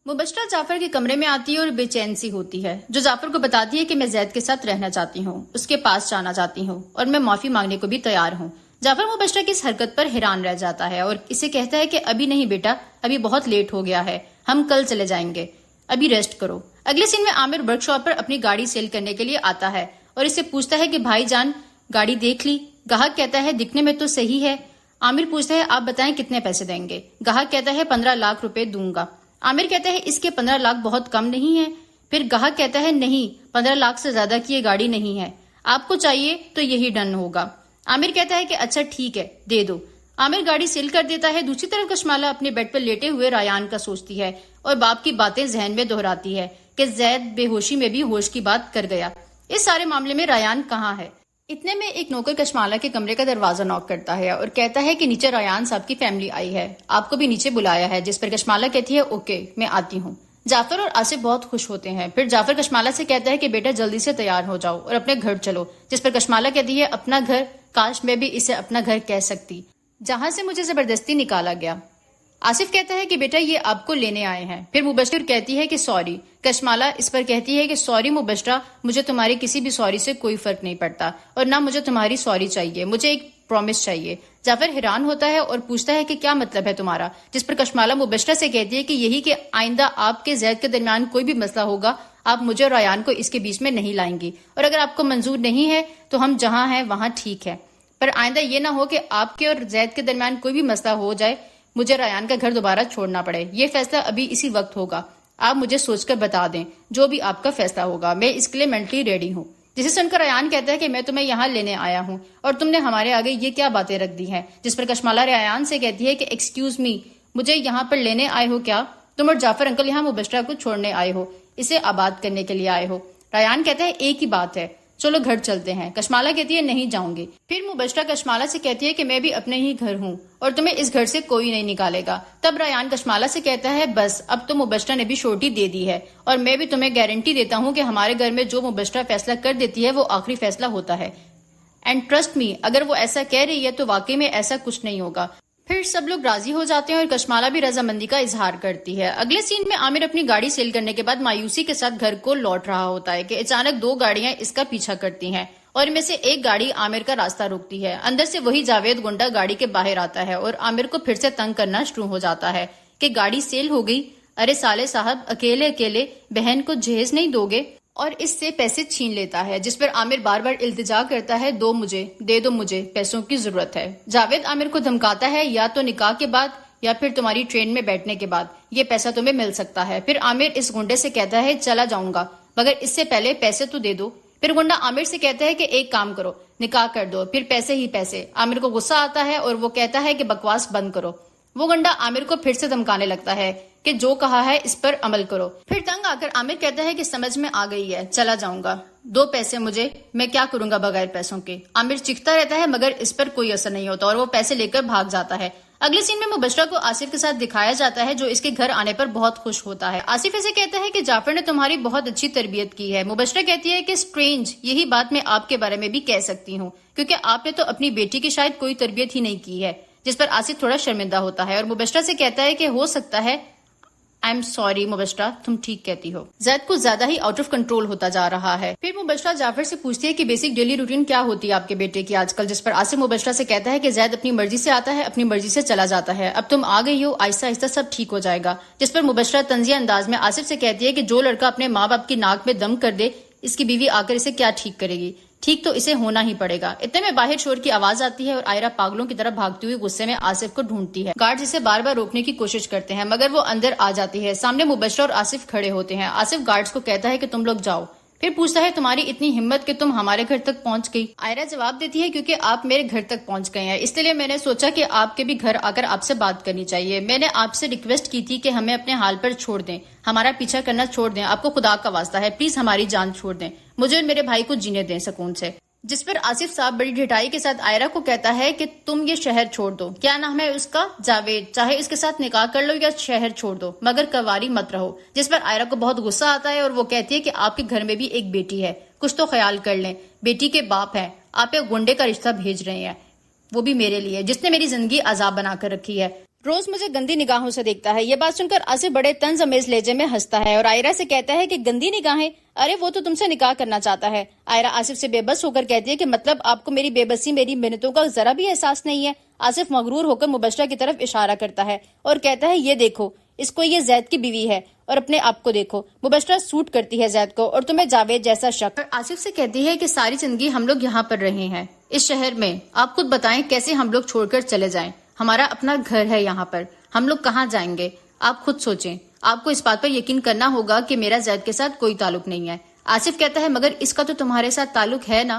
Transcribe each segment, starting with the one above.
مبشرہ جعفر کے کمرے میں آتی ہے اور بے چین سی ہوتی ہے، جو جعفر کو بتاتی ہے کہ میں زید کے ساتھ رہنا چاہتی ہوں، اس کے پاس جانا چاہتی ہوں اور میں معافی مانگنے کو بھی تیار ہوں۔ جعفر مبشرہ کی اس حرکت پر حیران رہ جاتا ہے اور اسے کہتا ہے کہ ابھی نہیں بیٹا، ابھی بہت لیٹ ہو گیا ہے، ہم کل چلے جائیں گے، ابھی ریسٹ کرو۔ اگلے سین میں عامر ورک شاپ پر اپنی گاڑی سیل کرنے کے لیے آتا ہے اور اسے پوچھتا ہے کہ بھائی جان گاڑی دیکھ لی؟ گاہک کہتا ہے دکھنے میں تو صحیح ہے۔ عامر پوچھتا ہے آپ بتائیں کتنے پیسے دیں گے؟ گاہک کہتا ہے 15 لاکھ روپے دوں گا۔ عامر کہتا ہے اس کے 15 لاکھ بہت کم نہیں ہے؟ پھر گاہک کہتا ہے نہیں، 15 لاکھ سے زیادہ کی یہ گاڑی نہیں ہے، آپ کو چاہیے تو یہی ڈن ہوگا۔ عامر کہتا ہے کہ اچھا ٹھیک ہے، دے دو۔ عامر گاڑی سیل کر دیتا ہے۔ دوسری طرف کشمالہ اپنے بیڈ پر لیٹے ہوئے ریان کا سوچتی ہے اور باپ کی باتیں ذہن میں دہراتی ہے کہ زید بے ہوشی میں بھی ہوش کی بات کر گیا۔ اس سارے معاملے میں ریان کہاں ہے؟ اتنے میں ایک نوکر کشمالہ کے کمرے کا دروازہ نوک کرتا ہے اور کہتا ہے کہ نیچے ریان صاحب کی فیملی آئی ہے، آپ کو بھی نیچے بلایا ہے، جس پر کشمالہ کہتی ہے اوکے میں آتی ہوں۔ جعفر اور آصف بہت خوش ہوتے ہیں۔ پھر جعفر کشمالہ سے کہتا ہے کہ بیٹا جلدی سے تیار ہو جاؤ اور اپنے گھر چلو، جس پر کشمالہ کہتی ہے اپنا گھر؟ کاش میں بھی اسے اپنا گھر کہہ سکتی، جہاں سے مجھے زبردستی نکالا گیا۔ آصف کہتا ہے کہ بیٹا یہ آپ کو لینے آئے ہیں۔ پھر مبشر کہتی ہے کہ سوری۔ کشمالہ اس پر کہتی ہے کہ سوری مبشرہ، مجھے تمہاری کسی بھی سوری سے کوئی فرق نہیں پڑتا اور نہ مجھے تمہاری سوری چاہیے، مجھے ایک پرومس چاہیے۔ جعفر حیران ہوتا ہے اور پوچھتا ہے کہ کیا مطلب ہے تمہارا؟ جس پر کشمالہ مبشرہ سے کہتی ہے کہ یہی کہ آئندہ آپ کے زید کے درمیان کوئی بھی مسئلہ ہوگا، آپ مجھے اور ریان کو اس کے بیچ میں نہیں لائیں گی، اور اگر آپ کو منظور نہیں ہے تو ہم جہاں ہیں وہاں ٹھیک ہے، پر آئندہ یہ نہ ہو کہ آپ کے اور زید کے درمیان کوئی بھی مسئلہ ہو جائے، مجھے ریان کا گھر دوبارہ چھوڑنا پڑے۔ یہ فیصلہ ابھی اسی وقت ہوگا، آپ مجھے سوچ کر بتا دیں، جو بھی آپ کا فیصلہ ہوگا میں اس کے لیے مینٹلی ریڈی ہوں۔ جسے سن کر ریان کہتا ہے کہ میں تمہیں یہاں لینے آیا ہوں اور تم نے ہمارے آگے یہ کیا باتیں رکھ دی ہیں؟ جس پر کشمالہ ریان سے کہتی ہے کہ ایکسکیوز می، مجھے یہاں پر لینے آئے ہو کیا؟ تم اور جعفر انکل یہاں مبشرہ کو چھوڑنے آئے ہو، اسے آباد کرنے کے لیے آئے ہو؟ ریان کہتا ہے ایک ہی بات ہے، چلو گھر چلتے ہیں۔ کشمالہ کہتی ہے نہیں جاؤں گی۔ پھر مبشرہ کشمالہ سے کہتی ہے کہ میں بھی اپنے ہی گھر ہوں اور تمہیں اس گھر سے کوئی نہیں نکالے گا۔ تب ریان کشمالہ سے کہتا ہے بس اب تو مبشرہ نے بھی شورٹی دے دی ہے اور میں بھی تمہیں گارنٹی دیتا ہوں کہ ہمارے گھر میں جو مبشرہ فیصلہ کر دیتی ہے وہ آخری فیصلہ ہوتا ہے، اینڈ ٹرسٹ می، اگر وہ ایسا کہہ رہی ہے تو واقعی میں ایسا کچھ نہیں ہوگا۔ پھر سب لوگ راضی ہو جاتے ہیں اور کشمالہ بھی رضامندی کا اظہار کرتی ہے۔ اگلے سین میں عامر اپنی گاڑی سیل کرنے کے بعد مایوسی کے ساتھ گھر کو لوٹ رہا ہوتا ہے کہ اچانک 2 گاڑیاں اس کا پیچھا کرتی ہیں اور ان میں سے ایک گاڑی عامر کا راستہ روکتی ہے۔ اندر سے وہی جاوید گنڈا گاڑی کے باہر آتا ہے اور عامر کو پھر سے تنگ کرنا شروع ہو جاتا ہے کہ گاڑی سیل ہو گئی، ارے سالے صاحب اکیلے اکیلے بہن کو جہیز نہیں دو گے؟ اور اس سے پیسے چھین لیتا ہے، جس پر عامر بار بار التجا کرتا ہے دو مجھے، دے دو مجھے، پیسوں کی ضرورت ہے۔ جاوید عامر کو دھمکاتا ہے یا تو نکاح کے بعد یا پھر تمہاری ٹرین میں بیٹھنے کے بعد یہ پیسہ تمہیں مل سکتا ہے۔ پھر عامر اس گنڈے سے کہتا ہے چلا جاؤں گا مگر اس سے پہلے پیسے تو دے دو۔ پھر گنڈا عامر سے کہتا ہے کہ ایک کام کرو، نکاح کر دو، پھر پیسے ہی پیسے۔ عامر کو غصہ آتا ہے اور وہ کہتا ہے کہ بکواس بند کرو۔ وہ گنڈا عامر کو پھر سے دھمکانے لگتا ہے کہ جو کہا ہے اس پر عمل کرو۔ پھر تنگ آ کر عامر کہتا ہے کہ سمجھ میں آ گئی ہے، چلا جاؤں گا، دو پیسے مجھے، میں کیا کروں گا بغیر پیسوں کے۔ عامر چیختا رہتا ہے مگر اس پر کوئی اثر نہیں ہوتا اور وہ پیسے لے کر بھاگ جاتا ہے۔ اگلے سین میں مبشرہ کو آصف کے ساتھ دکھایا جاتا ہے جو اس کے گھر آنے پر بہت خوش ہوتا ہے۔ آصف اسے کہتا ہے کہ جعفر نے تمہاری بہت اچھی تربیت کی ہے۔ مبشرہ کہتی ہے کہ اسٹرینج، یہی بات میں آپ کے بارے میں بھی کہہ سکتی ہوں کیونکہ آپ نے تو اپنی بیٹی کی شاید کوئی تربیت ہی نہیں کی ہے۔ جس پر آصف تھوڑا شرمندہ ہوتا ہے اور مبشرہ سے کہتا ہے کہ ہو سکتا ہے، آئی ایم سوری مبشرہ، تم ٹھیک کہتی ہو۔ زید کو زیادہ ہی آؤٹ آف کنٹرول ہوتا جا رہا ہے۔ پھر مبشرہ جعفر سے پوچھتی ہے کہ بیسک ڈیلی روٹین کیا ہوتی ہے آپ کے بیٹے کی آج کل؟ جس پر آصف مبشرہ سے کہتا ہے کہ زید اپنی مرضی سے آتا ہے، اپنی مرضی سے چلا جاتا ہے، اب تم آ گئی ہو، آہستہ آہستہ سب ٹھیک ہو جائے گا۔ جس پر مبشرہ طنزیہ انداز میں آصف سے کہتی ہے کہ جو لڑکا اپنے ماں باپ کی ناک میں دم کر دے، اس کی بیوی آ کر اسے کیا ٹھیک کرے گی؟ ٹھیک تو اسے ہونا ہی پڑے گا۔ اتنے میں باہر شور کی آواز آتی ہے اور آئرہ پاگلوں کی طرح بھاگتی ہوئی غصے میں آصف کو ڈھونڈتی ہے۔ گارڈز اسے بار بار روکنے کی کوشش کرتے ہیں مگر وہ اندر آ جاتی ہے۔ سامنے مبشرہ اور آصف کھڑے ہوتے ہیں۔ آصف گارڈز کو کہتا ہے کہ تم لوگ جاؤ۔ پھر پوچھتا ہے تمہاری اتنی ہمت کہ تم ہمارے گھر تک پہنچ گئی؟ آئرہ جواب دیتی ہے کیونکہ آپ میرے گھر تک پہنچ گئے ہیں، اس لیے میں نے سوچا کہ آپ کے بھی گھر آ کر آپ سے بات کرنی چاہیے۔ میں نے آپ سے ریکویسٹ کی تھی کہ ہمیں اپنے حال پر چھوڑ دیں، ہمارا پیچھا کرنا چھوڑ دیں، آپ کو خدا کا واسطہ ہے پلیز ہماری جان چھوڑ دیں، مجھے اور میرے بھائی کو جینے دیں سکون سے۔ جس پر آصف صاحب بڑی ڈھٹائی کے ساتھ آئرہ کو کہتا ہے کہ تم یہ شہر چھوڑ دو، کیا نام ہے اس کا؟ جاوید، چاہے اس کے ساتھ نکاح کر لو یا شہر چھوڑ دو مگر کنواری مت رہو۔ جس پر آئرہ کو بہت غصہ آتا ہے اور وہ کہتی ہے کہ آپ کے گھر میں بھی ایک بیٹی ہے، کچھ تو خیال کر لیں، بیٹی کے باپ ہیں، آپ ایک گنڈے کا رشتہ بھیج رہے ہیں، وہ بھی میرے لیے، جس نے میری زندگی عذاب بنا کر رکھی ہے۔ روز مجھے گندی نگاہوں سے دیکھتا ہے. یہ بات سن کر آصف بڑے طنز امیز لہجے میں ہنستا ہے اور عائرہ سے کہتا ہے کہ گندی نگاہیں؟ ارے وہ تو تم سے نکاح کرنا چاہتا ہے. عائرہ آصف سے بے بس ہو کر کہتی ہے کہ مطلب آپ کو میری بے بسی، میری محنتوں کا ذرا بھی احساس نہیں ہے. آصف مغرور ہو کر مبشرہ کی طرف اشارہ کرتا ہے اور کہتا ہے یہ دیکھو اس کو، یہ زید کی بیوی ہے اور اپنے آپ کو دیکھو. مبشرہ سوٹ کرتی ہے زید کو اور تمہیں جاوید جیسا شخص. آصف سے کہتی ہے کہ ساری زندگی ہم لوگ یہاں پر رہے ہیں اس شہر میں، آپ خود بتائیں کیسے ہم لوگ چھوڑ کر چلے جائیں. ہمارا اپنا گھر ہے یہاں پر، ہم لوگ کہاں جائیں گے؟ آپ خود سوچیں. آپ کو اس بات پر یقین کرنا ہوگا کہ میرا زید کے ساتھ کوئی تعلق نہیں ہے. آصف کہتا ہے مگر اس کا تو تمہارے ساتھ تعلق ہے نا،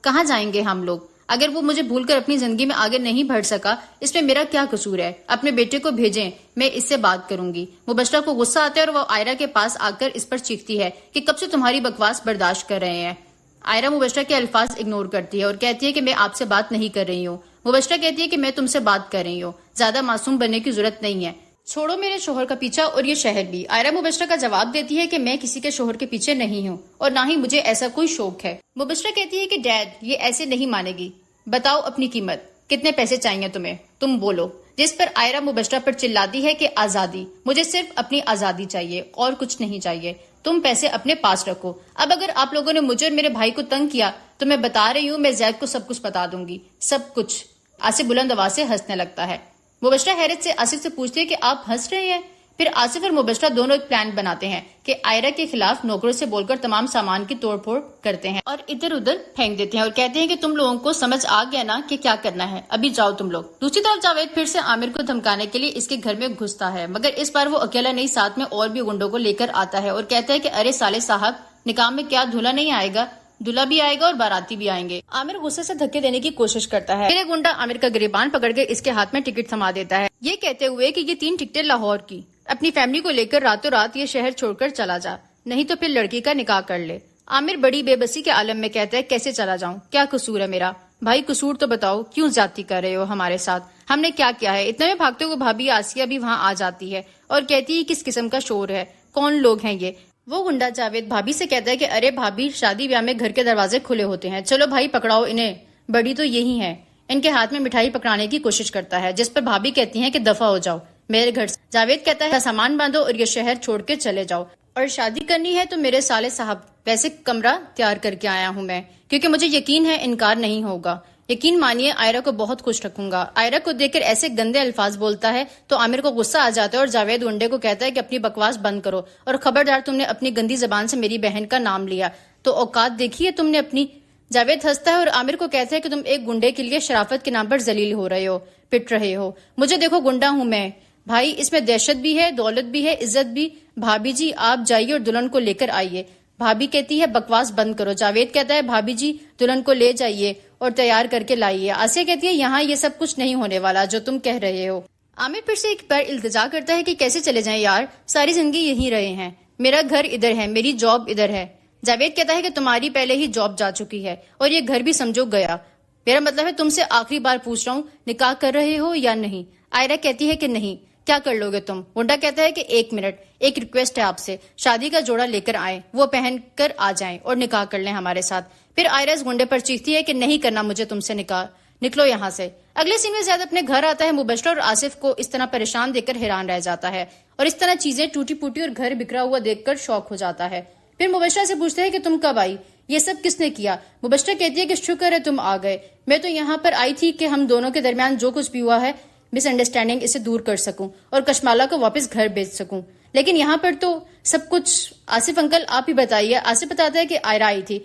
کہاں جائیں گے ہم لوگ؟ اگر وہ مجھے بھول کر اپنی زندگی میں آگے نہیں بڑھ سکا، اس میں میرا کیا قصور ہے؟ اپنے بیٹے کو بھیجیں، میں اس سے بات کروں گی. مبشرہ کو غصہ آتا ہے اور وہ عائرہ کے پاس آ کر اس پر چیختی ہے کہ کب سے تمہاری بکواس برداشت کر رہے ہیں. عائرہ مبشرہ کے الفاظ اگنور کرتی ہے اور کہتی ہے کہ میں آپ سے بات نہیں کر رہی ہوں. مبشرہ کہتی ہے کہ میں تم سے بات کر رہی ہوں، زیادہ معصوم بننے کی ضرورت نہیں ہے، چھوڑو میرے شوہر کا پیچھا اور یہ شہر بھی. عائرہ مبشرہ کا جواب دیتی ہے کہ میں کسی کے شوہر کے پیچھے نہیں ہوں اور نہ ہی مجھے ایسا کوئی شوق ہے. مبشرہ کہتی ہے کہ ڈیڈ یہ ایسے نہیں مانے گی، بتاؤ اپنی قیمت، کتنے پیسے چاہیے تمہیں، تم بولو. جس پر عائرہ مبشرہ پر چلاتی ہے کہ آزادی، مجھے صرف اپنی آزادی چاہیے اور کچھ نہیں چاہیے، تم پیسے اپنے پاس رکھو. اب اگر آپ لوگوں نے مجھے اور میرے بھائی کو تنگ کیا تو میں بتا رہی ہوں میں زید کو سب کچھ بتا دوں گی، سب کچھ. آصف بلند آواز سے ہنسنے لگتا ہے. مبشرہ حیرت سے آصف سے پوچھتی ہے کہ آپ ہنس رہے ہیں؟ پھر آصف اور مبشرہ دونوں ایک پلان بناتے ہیں کہ عائرہ کے خلاف نوکروں سے بول کر تمام سامان کی توڑ پھوڑ کرتے ہیں اور ادھر ادھر پھینک دیتے ہیں اور کہتے ہیں کہ تم لوگوں کو سمجھ آ گیا نا کہ کیا کرنا ہے، ابھی جاؤ تم لوگ. دوسری طرف جاوید پھر سے عامر کو دھمکانے کے لیے اس کے گھر میں گھستا ہے، مگر اس بار وہ اکیلا نہیں، ساتھ میں اور بھی گنڈوں کو لے کر آتا ہے اور کہتا ہے کہ ارے سالے صاحب، نکاح میں کیا دلہا نہیں آئے گا؟ دلہا بھی آئے گا اور باراتی بھی آئیں گے. عامر غصے سے دھکے دینے کی کوشش کرتا ہے، پھر ایک گنڈا عامر کا گریبان پکڑ کے اس کے ہاتھ میں ٹکٹ تھما دیتا ہے، یہ کہتے ہوئے کہ یہ 3 ٹکٹیں لاہور کی، اپنی فیملی کو لے کر راتوں رات یہ شہر چھوڑ کر چلا جا، نہیں تو پھر لڑکی کا نکاح کر لے. عامر بڑی بے بسی کے عالم میں کہتا ہے کیسے چلا جاؤں؟ کیا قصور ہے میرا؟ بھائی قصور تو بتاؤ، کیوں زیادتی کر رہے ہو ہمارے ساتھ؟ ہم نے کیا کیا ہے؟ اتنے میں بھاگتے ہوئے بھابھی آسیہ بھی وہاں آ جاتی ہے اور کہتی ہے کس قسم کا شور ہے، کون لوگ ہیں یہ؟ وہ گنڈا جاوید بھابھی سے کہتا ہے کہ ارے بھابھی، شادی بیاہ میں گھر کے دروازے کھلے ہوتے ہیں، چلو بھائی پکڑاؤ انہیں، بڑی تو یہی ہے. ان کے ہاتھ میں مٹھائی پکڑانے کی کوشش کرتا ہے، جس پر بھابھی کہتی ہیں کہ دفع ہو جاؤ میرے گھر سے. جاوید کہتا ہے سامان باندھو اور یہ شہر چھوڑ کے چلے جاؤ، اور شادی کرنی ہے تو میرے سالے صاحب ویسے کمرہ تیار کر کے آیا ہوں میں، کیونکہ مجھے یقین ہے انکار نہیں ہوگا. یقین مانیے عائرہ کو بہت خوش رکھوں گا. عائرہ کو دیکھ کر ایسے گندے الفاظ بولتا ہے تو عامر کو غصہ آ جاتا ہے اور جاوید گنڈے کو کہتا ہے کہ اپنی بکواس بند کرو اور خبردار، تم نے اپنی گندی زبان سے میری بہن کا نام لیا تو اوقات دیکھی ہے تم نے اپنی. جاوید ہنستا ہے اور عامر کو کہتا ہے کہ تم ایک گنڈے کے لیے شرافت کے نام پر ذلیل ہو رہے ہو، پٹ رہے ہو. مجھے دیکھو گنڈا ہوں میں بھائی، اس میں دہشت بھی ہے، دولت بھی ہے، عزت بھی. بھابھی جی آپ جائیے اور دلہن کو لے کر آئیے. بھابھی کہتی ہے بکواس بند کرو. جاوید کہتا ہے بھابھی جی دلہن کو لے جائیے اور تیار کر کے لائیے. آسیہ کہتی ہے یہاں یہ سب کچھ نہیں ہونے والا جو تم کہہ رہے ہو. عامر پھر سے ایک بار التجا کرتا ہے کہ کیسے چلے جائیں یار، ساری زندگی یہیں رہے ہیں، میرا گھر ادھر ہے، میری جاب ادھر ہے. جاوید کہتا ہے کہ تمہاری پہلے ہی جاب جا چکی ہے اور یہ گھر بھی سمجھو گیا. میرا مطلب ہے تم سے آخری بار پوچھ رہا ہوں، نکاح کر رہے ہو یا نہیں؟ عائرہ کہتی ہے کہ نہیں. کیا کر لو گے تم؟ گنڈا کہتا ہے کہ 1 منٹ، ایک ریکویسٹ ہے آپ سے، شادی کا جوڑا لے کر آئیں، وہ پہن کر آ جائیں اور نکاح کر لیں ہمارے ساتھ. پھر عائرہ اس گنڈے پر چیختی ہے کہ نہیں کرنا مجھے تم سے نکاح، نکلو یہاں سے. اگلے سین میں زیاد اپنے گھر آتا ہے. مبشرہ اور آصف کو اس طرح پریشان دیکھ کر حیران رہ جاتا ہے اور اس طرح چیزیں ٹوٹی پوٹی اور گھر بکھرا ہوا دیکھ کر شوق ہو جاتا ہے. پھر مبشرہ سے پوچھتے ہیں کہ تم کب آئی، یہ سب کس نے کیا؟ مبشرہ کہتی ہے کہ شکر ہے تم آ گئے، میں تو یہاں پر آئی تھی کہ ہم دونوں کے درمیان جو کچھ بھی ہوا ہے مس انڈرسٹینڈنگ اسے دور کر سکوں اور کشمالا کو واپس گھر بھیج سکوں. لیکن یہاں پر تو سب کچھ آصف انکل آپ ہی بتائیے. آصف بتاتا ہے کہ عائرہ آئی تھی.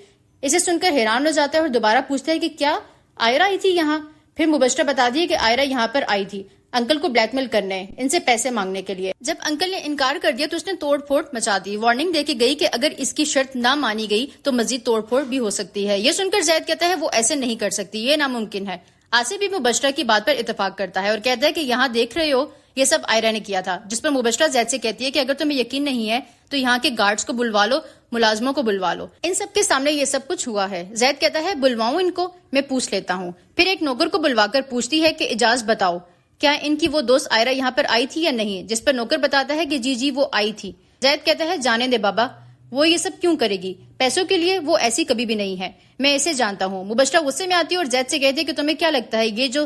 اسے سن کر حیران ہو جاتا ہے اور دوبارہ پوچھتا ہے کہ کیا عائرہ آئی تھی یہاں؟ پھر مبشرہ بتاتی ہے کہ عائرہ یہاں پر آئی تھی انکل کو بلیک میل کرنے، ان سے پیسے مانگنے کے لیے. جب انکل نے انکار کر دیا تو اس نے توڑ پھوڑ مچا دی. وارننگ دے کے گئی کہ اگر اس کی شرط نہ مانی گئی تو مزید توڑ پھوڑ بھی ہو سکتی ہے. یہ سن کر زید کہتا ہے وہ ایسے نہیں کر سکتی، یہ ناممکن ہے. آصف بھی مبشرہ کی بات پر اتفاق کرتا ہے اور کہتا ہے کہ یہاں دیکھ رہے ہو یہ سب عائرہ نے کیا تھا. جس پر مبشرہ زید سے کہتی ہے کہ اگر تمہیں یقین نہیں ہے تو یہاں کے گارڈز کو بلوا لو، ملازموں کو بلوا لو، ان سب کے سامنے یہ سب کچھ ہوا ہے. زید کہتا ہے بلواؤں ان کو، میں پوچھ لیتا ہوں. پھر ایک نوکر کو بلوا کر پوچھتی ہے کہ اجاز بتاؤ کیا ان کی وہ دوست عائرہ یہاں پر آئی تھی یا نہیں؟ جس پر نوکر بتاتا ہے کہ جی وہ آئی تھی. زید کہتا ہے جانے دے بابا، وہ یہ سب کیوں کرے گی؟ پیسوں کے لیے وہ ایسی کبھی بھی نہیں ہے، میں اسے جانتا ہوں. مبشرہ غصے میں آتی ہے اور زید سے کہتی ہے کہ تمہیں کیا لگتا ہے یہ جو